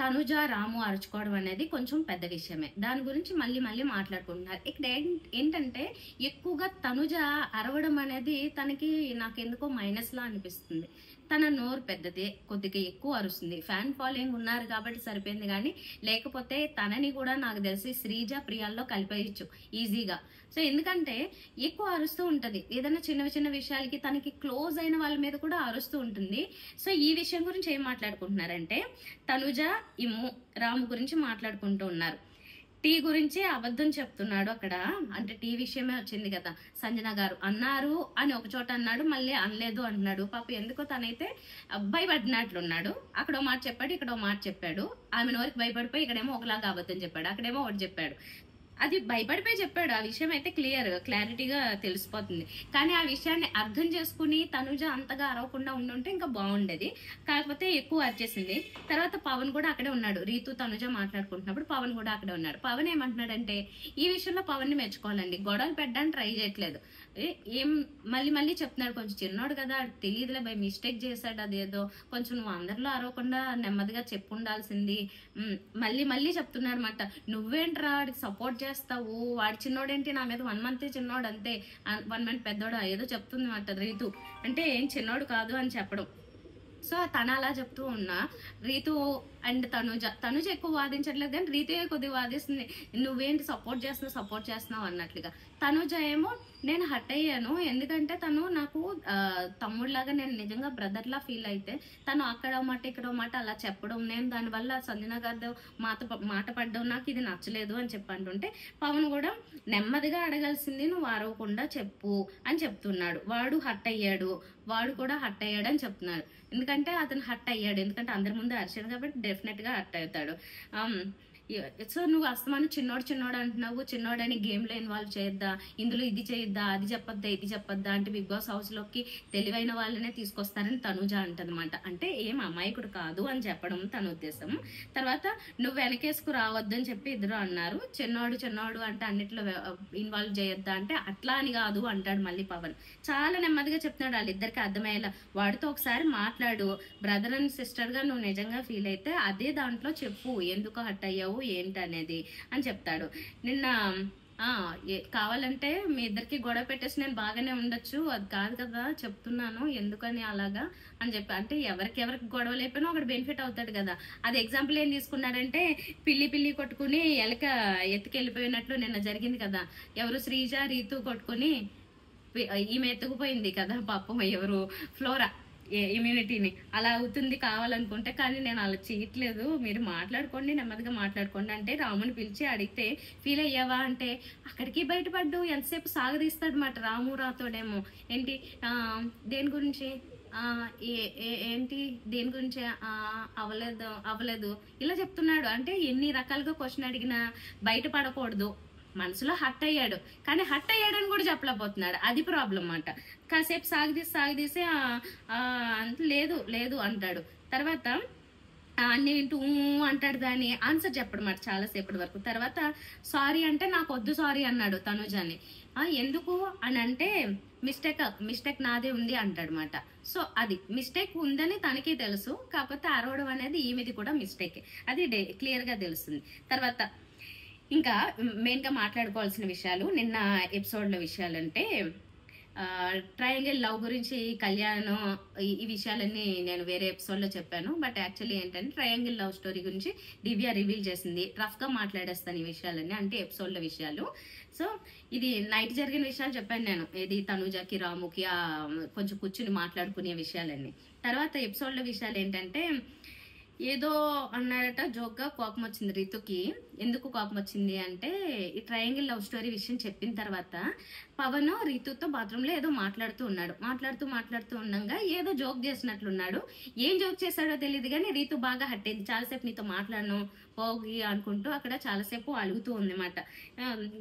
తనుజ, రాము అరుచుకోవడం అనేది కొంచెం పెద్ద విషయమే. దాని గురించి మళ్ళీ మళ్ళీ మాట్లాడుకుంటున్నారు. ఇక్కడ ఏంటంటే ఎక్కువగా తనుజ అరవడం అనేది తనకి నాకెందుకో మైనస్ లా అనిపిస్తుంది. తన నోరు పెద్దదే, కొద్దిగా ఎక్కువ అరుస్తుంది. ఫ్యాన్ ఫాలోయింగ్ ఉన్నారు కాబట్టి సరిపోయింది, కానీ లేకపోతే తనని కూడా నాకు తెలిసి శ్రీజ, ప్రియాల్లో కలిపేయచ్చు ఈజీగా. సో ఎందుకంటే ఎక్కువ అరుస్తూ ఉంటది. ఏదైనా చిన్న చిన్న విషయాలకి తనకి క్లోజ్ అయిన వాళ్ళ మీద కూడా అరుస్తూ ఉంటుంది. సో ఈ విషయం గురించి ఏం మాట్లాడుకుంటున్నారంటే తనుజ, ఇమ్ము, రాము గురించి మాట్లాడుకుంటూ ఉన్నారు. టీ గురించి అబద్ధం చెప్తున్నాడు అక్కడ. అంటే టీ విషయమే వచ్చింది కదా. సంజన గారు అన్నారు అని ఒక చోట అన్నాడు, మళ్ళీ అనలేదు అంటున్నాడు. పాప ఎందుకో తనైతే భయపడినట్లున్నాడు. అక్కడో మాట చెప్పాడు, ఇక్కడో మాట చెప్పాడు. ఆమె నోరికి భయపడిపోయి ఇక్కడేమో ఒకలాగా అబద్ధం చెప్పాడు, అక్కడేమో ఒకటి చెప్పాడు. అది భయపడిపోయి చెప్పాడు. ఆ విషయం అయితే క్లారిటీగా తెలిసిపోతుంది. కానీ ఆ విషయాన్ని అర్థం చేసుకుని తనుజ అంతగా అరవకుండా ఉండుంటే ఇంకా బాగుండేది. కాకపోతే ఎక్కువ అరిచేసింది. తర్వాత పవన్ కూడా అక్కడే ఉన్నాడు. రీతు, తనుజ మాట్లాడుకుంటున్నప్పుడు పవన్ కూడా అక్కడే ఉన్నాడు. పవన్ ఏమంటున్నాడంటే ఈ విషయంలో పవన్ ని మెచ్చుకోవాలండి. గొడవలు పెట్టడానికి ట్రై చేయట్లేదు. ఏం మళ్ళీ మళ్ళీ చెప్తున్నాడు, కొంచెం చిన్నోడు కదా, తెలియదులే, బై మిస్టేక్ చేశాడు, అదేదో కొంచెం నువ్వు అందరిలో అరవకుండా నెమ్మదిగా చెప్పుండాల్సింది. మళ్ళీ మళ్ళీ చెప్తున్నాడు అనమాట. నువ్వేంట్రా వాడికి సపోర్ట్ చేస్తావు, వాడి చిన్నోడేంటి, నా మీద 1 month చిన్నోడు అంతే, 1 month పెద్దోడు ఏదో చెప్తుంది అన్నమాట రీతు. అంటే ఏం చిన్నోడు కాదు అని చెప్పడం. సో తన అలా చెప్తూ ఉన్నా రీతు అండ్ తనుజ ఎక్కువ వాదించట్లేదు, కానీ రీతే కొద్దిగా వాదిస్తుంది. నువ్వేంటి సపోర్ట్ చేస్తున్నావు అన్నట్లుగా. తనుజ ఏమో నేను హట్ అయ్యాను, ఎందుకంటే తను నాకు తమ్ముడిలాగా, నేను నిజంగా బ్రదర్లా ఫీల్ అయితే తను అక్కడో మాట ఇక్కడో మాట అలా చెప్పడం, నేను దానివల్ల సంజన గారితో మాట పడ్డం నాకు ఇది నచ్చలేదు అని చెప్పంటుంటే పవన్ కూడా నెమ్మదిగా అడగాల్సింది నువ్వు అరవకుండా చెప్పు అని చెప్తున్నాడు. వాడు కూడా హట్ అయ్యాడు అని చెప్తున్నాడు. ఎందుకంటే అతను హట్ అయ్యాడు, ఎందుకంటే అందరి ముందు అరిచాడు కాబట్టి డెఫినెట్ గా హట్ అవుతాడు. సో నువ్వు అస్తమానం చిన్నోడు అంటున్నావు, చిన్నోడని గేమ్ లో ఇన్వాల్వ్ చేయొద్దా, ఇందులో ఇది చేయొద్దా, అది చెప్పొద్దా, ఇది చెప్పొద్దా అంటే బిగ్ బాస్ హౌస్ లోకి తెలివైన వాళ్ళనే తీసుకొస్తారని తనుజ అంటదనమాట. అంటే ఏం అమాయకుడు కాదు అని చెప్పడం తన ఉద్దేశం. తర్వాత నువ్వు వెనకేసుకు రావద్దు అని చెప్పి ఇద్దరు అన్నారు. చిన్నోడు అంటే అన్నిట్లో ఇన్వాల్వ్ చేయొద్దా అంటే అట్లా అని కాదు అంటాడు మళ్ళీ పవన్. చాలా నెమ్మదిగా చెప్తున్నాడు వాళ్ళిద్దరికి అర్థమయ్యేలా. వాడితో ఒకసారి మాట్లాడు, బ్రదర్ అండ్ సిస్టర్ గా నువ్వు నిజంగా ఫీల్ అయితే అదే దాంట్లో చెప్పు, ఎందుకు హట్ అయ్యావు ఏంటి అనేది అని చెప్తాడు. నిన్న కావాలంటే మీ ఇద్దరికి గొడవ పెట్టేసి నేను బాగానే ఉండొచ్చు, అది కాదు కదా చెప్తున్నాను ఎందుకని అలాగా అని చెప్పి. అంటే ఎవరికి గొడవ లేకపోయినా ఒకటి బెనిఫిట్ అవుతాడు కదా. అది ఎగ్జాంపుల్ ఏం తీసుకున్నాడంటే పిల్లి కొట్టుకుని ఎలక ఎత్తుకెళ్ళిపోయినట్లు నిన్న జరిగింది కదా. ఎవరు శ్రీజ, రీతు కొట్టుకుని ఈమె ఎత్తుకుపోయింది కదా పాపం, ఎవరు ఫ్లోరా ఇమ్యూనిటీని. అలా అవుతుంది కావాలనుకుంటే, కానీ నేను అలా చేయట్లేదు, మీరు మాట్లాడుకోండి, నెమ్మదిగా మాట్లాడుకోండి అంటే రాముని పిలిచి అడిగితే ఫీల్ అయ్యావా అంటే అక్కడికి బయటపడ్డు. ఎంతసేపు సాగదీస్తాడు మాట రాము రాతోడేమో. ఏంటి దేని గురించి ఏంటి దేని గురించి అవ్వలేదు ఇలా చెప్తున్నాడు. అంటే ఎన్ని రకాలుగా క్వశ్చన్ అడిగినా బయటపడకూడదు. మనసులో హట్ అయ్యాడు, కానీ హట్ అయ్యాడని కూడా చెప్పలేకపోతున్నాడు. అది ప్రాబ్లం అన్నమాట. కాసేపు సాగదీసి లేదు అంటాడు. తర్వాత అన్ని వింటూ అంటాడు, దాన్ని ఆన్సర్ చెప్పడం మాట చాలాసేపటి వరకు. తర్వాత సారీ అంటే నాకు వద్దు సారీ అన్నాడు తనుజాని. ఎందుకు అని అంటే మిస్టేక్ నాదే ఉంది అంటాడు మాట. సో అది మిస్టేక్ ఉందని తనకి తెలుసు, కాకపోతే అరవడం అనేది ఈమెది కూడా మిస్టేక్, అది క్లియర్ గా తెలుస్తుంది. తర్వాత ఇంకా మెయిన్ గా మాట్లాడుకోవాల్సిన విషయాలు నిన్న ఎపిసోడ్ లో విషయాలంటే ట్రయాంగిల్ లవ్ గురించి కళ్యాణ్ ఈ విషయాలన్నీ నేను వేరే ఎపిసోడ్ లో చెప్పాను. బట్ యాక్చువల్లీ ఏంటంటే ట్రయాంగిల్ లవ్ స్టోరీ గురించి దివ్య రివీల్ చేసింది. రఫ్ గా మాట్లాడేస్తాను ఈ విషయాలన్నీ, అంటే ఎపిసోడ్ లో విషయాలు. సో ఇది నైట్ జరిగిన విషయాలు చెప్పాను నేను, ఇది తనుజకి రాముకి కొంచెం కూర్చుని మాట్లాడుకునే విషయాలన్నీ. తర్వాత ఎపిసోడ్ లో విషయాలు ఏంటంటే ఏదో అన్నాడట జోక్ గా, కోపం వచ్చింది రీతుకి. ఎందుకు కోపం వచ్చింది అంటే ఈ ట్రయాంగిల్ లవ్ స్టోరీ విషయం చెప్పిన తర్వాత పవన్ రీతుతో బాత్రూమ్ లో ఏదో మాట్లాడుతూ ఉండగా ఏదో జోక్ చేసినట్లున్నాడు. ఏం జోక్ చేశాడో తెలియదు, కానీ రీతు బాగా హట్టేది. చాలాసేపు నీతో మాట్లాడను పోగి అనుకుంటూ అక్కడ చాలాసేపు అలుగుతూ ఉంది అన్నమాట.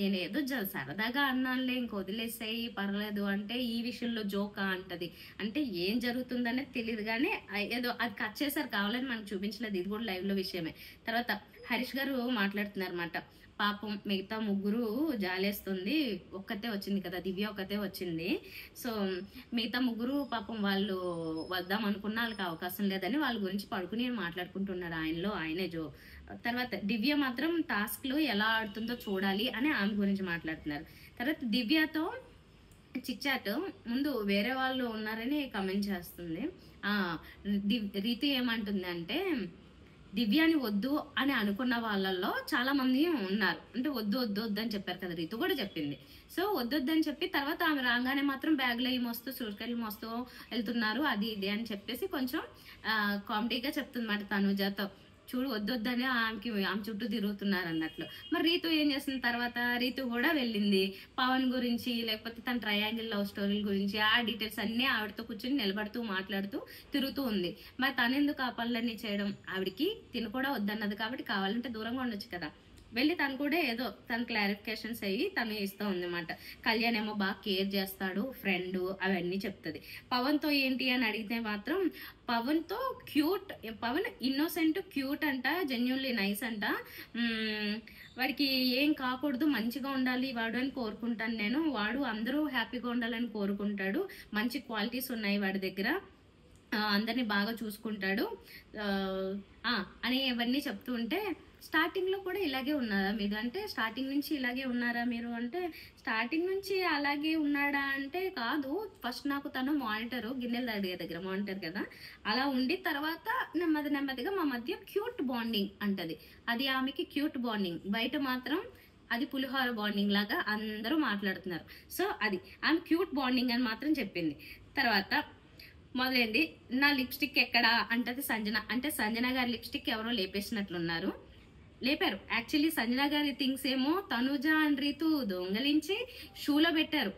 నేను ఏదో సరదాగా అన్నానులే, ఇంక వదిలేసాయి పర్లేదు అంటే ఈ విషయంలో జోకా అంటది. అంటే ఏం జరుగుతుందనేది తెలియదు, కానీ ఏదో అది కట్ చేశారు కావాలని మనకు చూపించలేదు, ఇది కూడా లైవ్ లో విషయమే. తర్వాత హరీష్ గారు మాట్లాడుతున్నారు అన్నమాట, పాపం మిగతా ముగ్గురు జాలేస్తుంది, ఒక్కతే వచ్చింది కదా దివ్య ఒక్కతే వచ్చింది, సో మిగతా ముగ్గురు పాపం వాళ్ళు వద్దాం అనుకున్న వాళ్ళకి అవకాశం లేదని వాళ్ళ గురించి పడుకుని మాట్లాడుకుంటున్నారు ఆయనలో ఆయనే జో. తర్వాత దివ్య మాత్రం టాస్క్లు ఎలా ఆడుతుందో చూడాలి అని ఆమె గురించి మాట్లాడుతున్నారు. తర్వాత దివ్యతో చిచ్చాట్ ముందు వేరే వాళ్ళు ఉన్నారని కమెంట్ చేస్తుంది. రీతి ఏమంటుంది అంటే, దివ్యాని వద్దు అని అనుకున్న వాళ్ళల్లో చాలా మంది ఉన్నారు, అంటే వద్దు వద్దు వద్దు అని చెప్పారు కదా, రీతు కూడా చెప్పింది. సో వద్దని చెప్పి తర్వాత ఆమె రాగానే మాత్రం బ్యాగ్లో మోస్తూ సూరికాయలు మోస్తూ వెళ్తున్నారు అది ఇది అని చెప్పేసి కొంచెం కామెడీగా చెప్తుంది మాట తనుజాతో, చూడు వద్దని ఆమె చుట్టూ తిరుగుతున్నారు అన్నట్లు. మరి రీతు ఏం చేసిన తర్వాత రీతు కూడా వెళ్ళింది పవన్ గురించి, లేకపోతే తన ట్రయాంగిల్ లవ్ స్టోరీ గురించి ఆ డీటెయిల్స్ అన్ని ఆవిడతో కూర్చొని నిలబడుతూ మాట్లాడుతూ తిరుగుతూ ఉంది. మరి తను ఎందుకు ఆ పనులన్నీ చేయడం, ఆవిడికి తిను కూడా వద్దన్నది కాబట్టి కావాలంటే దూరంగా ఉండొచ్చు కదా, వెళ్ళి తను కూడా ఏదో తన క్లారిఫికేషన్స్ అయ్యి తను ఇస్తూ ఉంది అన్నమాట. కళ్యాణ్ ఏమో బాగా కేర్ చేస్తాడు, ఫ్రెండ్ అవన్నీ చెప్తుంది. పవన్తో ఏంటి అని అడిగితే మాత్రం పవన్తో క్యూట్, పవన్ ఇన్నోసెంట్ క్యూట్ అంట, జెన్యున్లీ నైస్ అంట, వాడికి ఏం కాకూడదు మంచిగా ఉండాలి వాడు అని కోరుకుంటాను నేను, వాడు అందరూ హ్యాపీగా ఉండాలని కోరుకుంటాడు, మంచి క్వాలిటీస్ ఉన్నాయి వాడి దగ్గర, అందరినీ బాగా చూసుకుంటాడు అని ఇవన్నీ చెప్తూ ఉంటే, స్టార్టింగ్ లో కూడా ఇలాగే ఉన్నారా మీరు అంటే, స్టార్టింగ్ నుంచి ఇలాగే ఉన్నారా మీరు అంటే, స్టార్టింగ్ నుంచి అలాగే ఉన్నాడా అంటే కాదు, ఫస్ట్ నాకు తను మానిటర్ గిన్నెల దగ్గర మానిటర్ కదా, అలా ఉండి తర్వాత నెమ్మదిగా మా మధ్య క్యూట్ బాండింగ్ అంటది, అది ఆమెకి క్యూట్ బాండింగ్, బయట మాత్రం అది పులిహోర బాండింగ్ లాగా అందరూ మాట్లాడుతున్నారు. సో అది ఆమె క్యూట్ బాండింగ్ అని మాత్రం చెప్పింది. తర్వాత మొదలైంది నా లిప్స్టిక్ ఎక్కడా అంటది సంజన, అంటే సంజన గారి లిప్స్టిక్ ఎవరో లేపేసినట్లున్నారు, లేపారు యాక్చువల్లీ సంజన గారి థింగ్స్ ఏమో తనుజ అండ్ రీతు దొంగలించి షూలో పెట్టారు.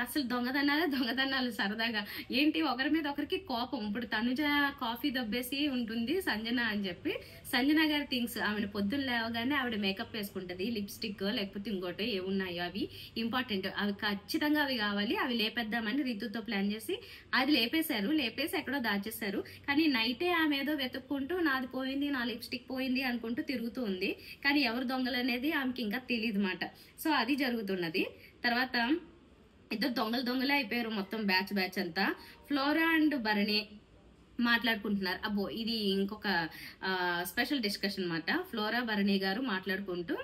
అసలు దొంగతనాలు సరదాగా ఏంటి, ఒకరి మీద ఒకరికి కోపం. ఇప్పుడు తనుజ కాఫీ దబ్బేసి ఉంటుంది సంజన అని చెప్పి, సంజన గారి థింగ్స్ ఆమెను పొద్దున్న లేవగానే ఆవిడ మేకప్ వేసుకుంటది, లిప్స్టిక్ లేకపోతే ఇంకోటి ఏమున్నాయో అవి ఇంపార్టెంట్, అవి ఖచ్చితంగా అవి కావాలి, అవి లేపేద్దామని రీతుతో ప్లాన్ చేసి అది లేపేసి ఎక్కడో దాచేశారు. కానీ నైటే ఆమె ఏదో వెతుక్కుంటూ నాది పోయింది, నా లిప్స్టిక్ పోయింది అనుకుంటూ తిరుగుతూ ఉంది, కానీ ఎవరు దొంగలు అనేది ఆమెకి ఇంకా తెలియదు మాట. సో అది జరుగుతున్నది. తర్వాత ఇద్దరు దొంగలే అయిపోయారు మొత్తం బ్యాచ్ అంతా. ఫ్లోరా అండ్ భరణి మాట్లాడుకుంటున్నారు. అబ్బో ఇది ఇంకొక స్పెషల్ డిస్కషన్ అన్నమాట. ఫ్లోరా భరణి గారు మాట్లాడుకుంటూ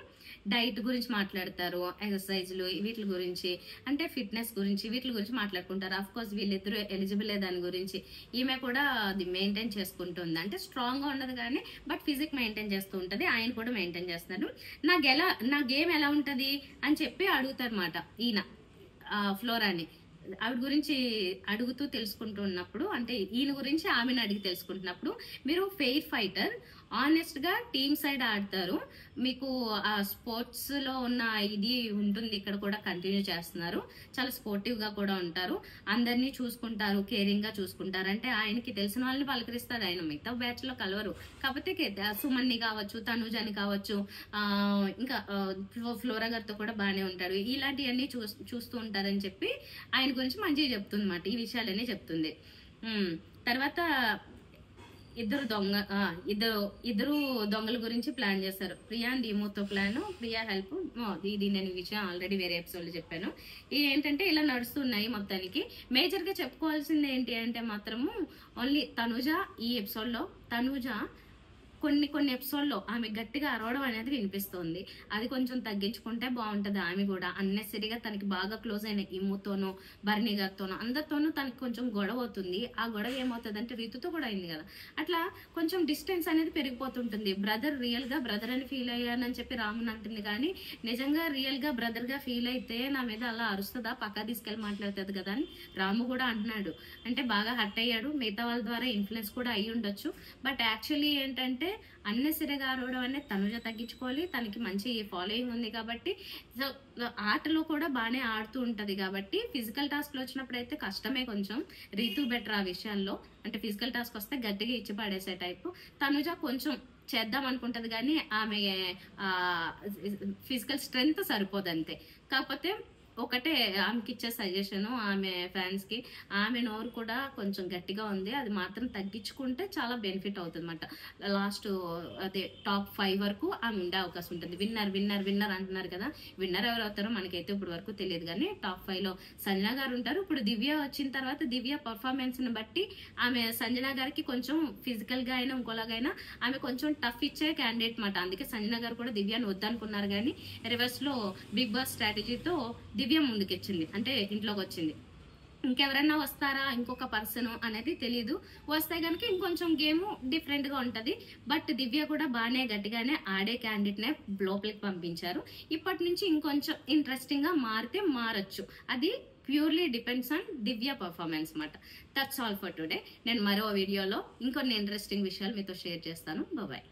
డైట్ గురించి మాట్లాడతారు, ఎక్సర్సైజ్లు వీటి గురించి, అంటే ఫిట్నెస్ గురించి వీటి గురించి మాట్లాడుకుంటారు. అఫ్ కోర్స్ వీళ్ళిద్దరు ఎలిజిబుల్ దాని గురించి, ఈమె కూడా అది మెయింటైన్ చేసుకుంటుంది, అంటే స్ట్రాంగ్ గా ఉండదు కానీ బట్ ఫిజిక్ మెయింటైన్ చేస్తూ ఉంటది, ఆయన కూడా మెయింటైన్ చేస్తున్నారు. నా గేమ్ ఎలా ఉంటది అని చెప్పి అడుగుతారు అన్నమాట ఈయన ఫ్లోరాని, ఆవిడ గురించి అడుగుతూ తెలుసుకుంటున్నప్పుడు, అంటే ఈయన గురించి ఆమెను అడిగి తెలుసుకుంటున్నప్పుడు, మీరు ఫెయిర్ ఫైటర్, ఆనెస్ట్ గా టీమ్ సైడ్ ఆడతారు, మీకు ఆ స్పోర్ట్స్ లో ఉన్న ఇది ఉంటుంది, ఇక్కడ కూడా కంటిన్యూ చేస్తున్నారు, చాలా స్పోర్టివ్ గా కూడా ఉంటారు, అందరినీ చూసుకుంటారు, కేరింగ్ గా చూసుకుంటారు, అంటే ఆయనకి తెలిసిన వాళ్ళని పలకరిస్తారు, ఆయన మిగతా బ్యాచ్ లో కలవరు, కాకపోతే సుమన్ని కావచ్చు, తనుజని కావచ్చు, ఇంకా ఫ్లోరా గారితో కూడా బాగానే ఉంటారు, ఇలాంటివన్నీ చూస్తూ ఉంటారని చెప్పి ఆయన గురించి మంచిగా చెప్తుంది అన్నమాట, ఈ విషయాలన్నీ చెప్తుంది. తర్వాత ఇద్దరు దొంగల గురించి ప్లాన్ చేస్తారు. ప్రియా అండ్ ఈమోతో ప్లాన్, ప్రియా హెల్ప్, ఇది నేను విషయం ఆల్రెడీ వేరే ఎపిసోడ్ లో చెప్పాను. ఇది ఏంటంటే ఇలా నడుస్తున్నాయి మొత్తానికి. మేజర్ గా చెప్పుకోవాల్సింది ఏంటి అంటే మాత్రము ఓన్లీ తనుజ, ఈ ఎపిసోడ్ లో తనుజ కొన్ని ఎపిసోడ్లో ఆమె గట్టిగా అరవడం అనేది వినిపిస్తుంది, అది కొంచెం తగ్గించుకుంటే బాగుంటది. ఆమె కూడా అన్నెసరిగా తనకి బాగా క్లోజ్ అయిన ఇమ్ముతోనో భరణి గారితోనో అందరితోనూ తనకి కొంచెం గొడవ అవుతుంది. ఆ గొడవ ఏమవుతుంది అంటే రీతుతో కూడా అయింది కదా, అట్లా కొంచెం డిస్టెన్స్ అనేది పెరిగిపోతుంటుంది. బ్రదర్ రియల్ గా బ్రదర్ అని ఫీల్ అయ్యానని చెప్పి రాముని అంటుంది, కానీ నిజంగా రియల్ గా బ్రదర్ గా ఫీల్ అయితే నా మీద అలా అరుస్తుందా, పక్కా తీసుకెళ్ళి మాట్లాడుతుంది కదా అని రాము కూడా అంటున్నాడు. అంటే బాగా హర్ట్ అయ్యాడు, మిగతా వాళ్ళ ద్వారా ఇన్ఫ్లుయెన్స్ కూడా అయ్యి ఉండొచ్చు. బట్ యాక్చువల్లీ ఏంటంటే అన్నెసరిగా అరవడం అనేది తనుజ తగ్గించుకోవాలి, తనకి మంచి ఫాలోయింగ్ ఉంది కాబట్టి, ఆటలో కూడా బాగానే ఆడుతూ ఉంటది కాబట్టి, ఫిజికల్ టాస్క్ లో వచ్చినప్పుడు అయితే కష్టమే కొంచెం. రీతు బెటర్ ఆ విషయాల్లో, అంటే ఫిజికల్ టాస్క్ వస్తే గట్టిగా ఇచ్చి పడేసే టైపు. తనుజ కొంచెం చేద్దాం అనుకుంటది కానీ ఆమె ఫిజికల్ స్ట్రెంగ్త్ సరిపోదు అంతే. కాకపోతే ఒకటే ఆమెకి ఇచ్చే సజెషన్, ఆమె ఫ్యాన్స్ కి, ఆమె నోరు కూడా కొంచెం గట్టిగా ఉంది, అది మాత్రం తగ్గించుకుంటే చాలా బెనిఫిట్ అవుతుంది అనమాట. లాస్ట్ అదే టాప్ 5 వరకు ఆమె ఉండే అవకాశం ఉంటుంది. విన్నర్ విన్నర్ విన్నర్ అంటున్నారు కదా, విన్నర్ ఎవరు అవుతారో మనకైతే ఇప్పుడు వరకు తెలియదు, కానీ టాప్ 5 లో సంజన గారు ఉంటారు. ఇప్పుడు దివ్య వచ్చిన తర్వాత దివ్య పర్ఫార్మెన్స్ ని బట్టి ఆమె సంజన గారికి కొంచెం ఫిజికల్ గా అయినా ఇంకోలాగైనా ఆమె కొంచెం టఫ్ ఇచ్చే క్యాండిడేట్ మాట. అందుకే సంజన గారు కూడా దివ్యాని వద్దనుకున్నారు, కానీ రివర్స్ లో బిగ్ బాస్ స్ట్రాటజీతో దివ్య ముందుకొచ్చింది, అంటే ఇంట్లోకి వచ్చింది. ఇంకెవరైనా వస్తారా ఇంకొక పర్సన్ అనేది తెలీదు, వస్తే కనుక ఇంకొంచెం గేమ్ డిఫరెంట్ గా ఉంటది. బట్ దివ్య కూడా బాగానే గట్టిగానే ఆడే క్యాండిడేట్ నే లోపలికి పంపించారు. ఇప్పటి నుంచి ఇంకొంచెం ఇంట్రెస్టింగ్ గా మారితే మారచ్చు, అది purely depends on Divya performance మాట. That's all for today. నేను మరో వీడియోలో ఇంకొన్ని ఇంట్రెస్టింగ్ విషయాలు మీతో షేర్ చేస్తాను. బాయ్.